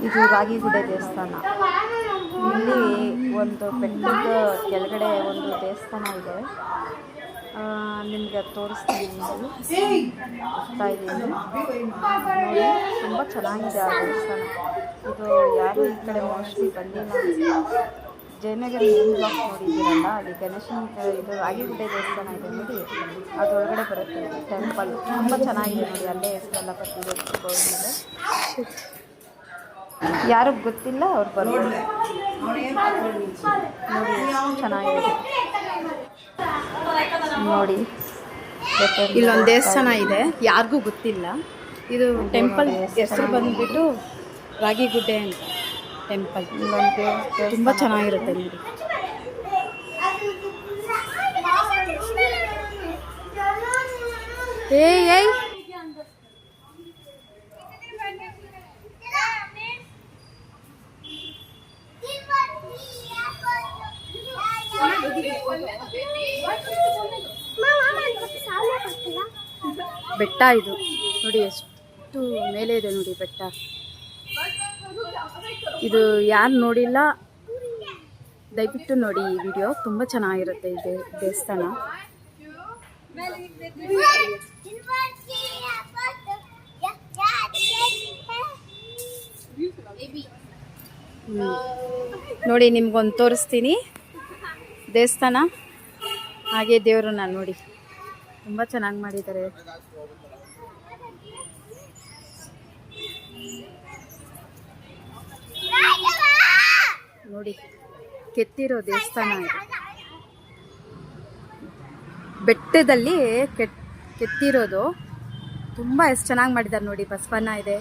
ಇದು ರಾಗಿಗುಡ್ಡೆ ದೇವಸ್ಥಾನ. ಇಲ್ಲಿ ಒಂದು ಬೆಟ್ಟದ ಕೆಳಗಡೆ ಒಂದು ದೇವಸ್ಥಾನ ಇದೆ. ನಿಮಗೆ ತೋರಿಸ್ತೀನಿ ನೋಡಿ. ಹೋಗ್ತಾ ಇದ್ದೀನಿ ನೋಡಿ. ತುಂಬ ಚೆನ್ನಾಗಿದೆ ಆ ದೇವಸ್ಥಾನ. ಇದು ಯಾರು ಈ ಕಡೆ ಮೋಸ್ಟ್ಲಿ ಬಂದಿಲ್ಲ. ಜಯನಗರ ಮೇನ್ ಬ್ಲಾಕ್ ನೋಡಿದ್ದೀರಲ್ಲ, ಅಲ್ಲಿ ಗಣೇಶನ ಇದು ರಾಗಿಗುಡ್ಡೆ ದೇವಸ್ಥಾನ ಇದೆ ನೋಡಿ, ಅದರೊಳಗಡೆ ಬರುತ್ತೆ ಟೆಂಪಲ್. ತುಂಬ ಚೆನ್ನಾಗಿದೆ ನೋಡಿ. ಅಲ್ಲೇ ಹೆಸರೆಲ್ಲ ಬರ್ತಿದೆ ಬೋರ್ಡ್ ಮೇಲೆ. ಯಾರಿಗೆ ಗೊತ್ತಿಲ್ಲ ಅವ್ರು ಬರ್ಬೋದು ನೋಡಿ. ಚೆನ್ನಾಗಿದೆ ನೋಡಿ. ಇಲ್ಲೊಂದು ದೇವಸ್ಥಾನ ಇದೆ, ಯಾರಿಗೂ ಗೊತ್ತಿಲ್ಲ. ಇದು ಟೆಂಪಲ್ ಹೆಸರು ಬಂದುಬಿಟ್ಟು ರಾಗಿಗುಡ್ಡೆ ಅಂತ ಟೆಂಪಲ್. ತುಂಬ ಚೆನ್ನಾಗಿರುತ್ತೆ ನೋಡಿ. ಏಯ್ ಬೆಟ್ಟ ಇದು ನೋಡಿ, ಎಷ್ಟು ಮೇಲೆ ಇದೆ ನೋಡಿ ಬೆಟ್ಟ. ಇದು ಯಾರು ನೋಡಿಲ್ಲ ದಯವಿಟ್ಟು ನೋಡಿ ಈ ವಿಡಿಯೋ. ತುಂಬ ಚೆನ್ನಾಗಿರುತ್ತೆ ಈ ದೇವಸ್ಥಾನ. ನೋಡಿ ನಿಮ್ಗೊಂದು ತೋರಿಸ್ತೀನಿ ದೇವಸ್ಥಾನ, ಹಾಗೆ ದೇವರನ್ನ ನೋಡಿ. ತುಂಬ ಚೆನ್ನಾಗಿ ಮಾಡಿದ್ದಾರೆ. ನೋಡಿ ಕೆತ್ತಿರೋ ದೇವಸ್ಥಾನ ಇದೆ. ಬೆಟ್ಟದಲ್ಲಿ ಕೆತ್ತಿರೋದು. ತುಂಬ ಎಷ್ಟು ಚೆನ್ನಾಗಿ ಮಾಡಿದ್ದಾರೆ ನೋಡಿ. ಬಸವಣ್ಣ ಇದೆ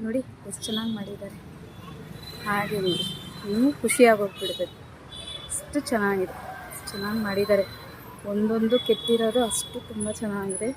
ನೋಡಿ, ಎಷ್ಟು ಚೆನ್ನಾಗಿ ಮಾಡಿದ್ದಾರೆ. ಹಾಗೆ ನೋಡಿ, ಇನ್ನೂ ಖುಷಿಯಾಗೋಗ್ಬಿಡ್ಬೇಕು. ಅಷ್ಟು ಚೆನ್ನಾಗಿದೆ, ಚೆನ್ನಾಗಿ ಮಾಡಿದ್ದಾರೆ. ಒಂದೊಂದು ಕೆತ್ತಿರೋದು ಅಷ್ಟು ತುಂಬ ಚೆನ್ನಾಗಿದೆ.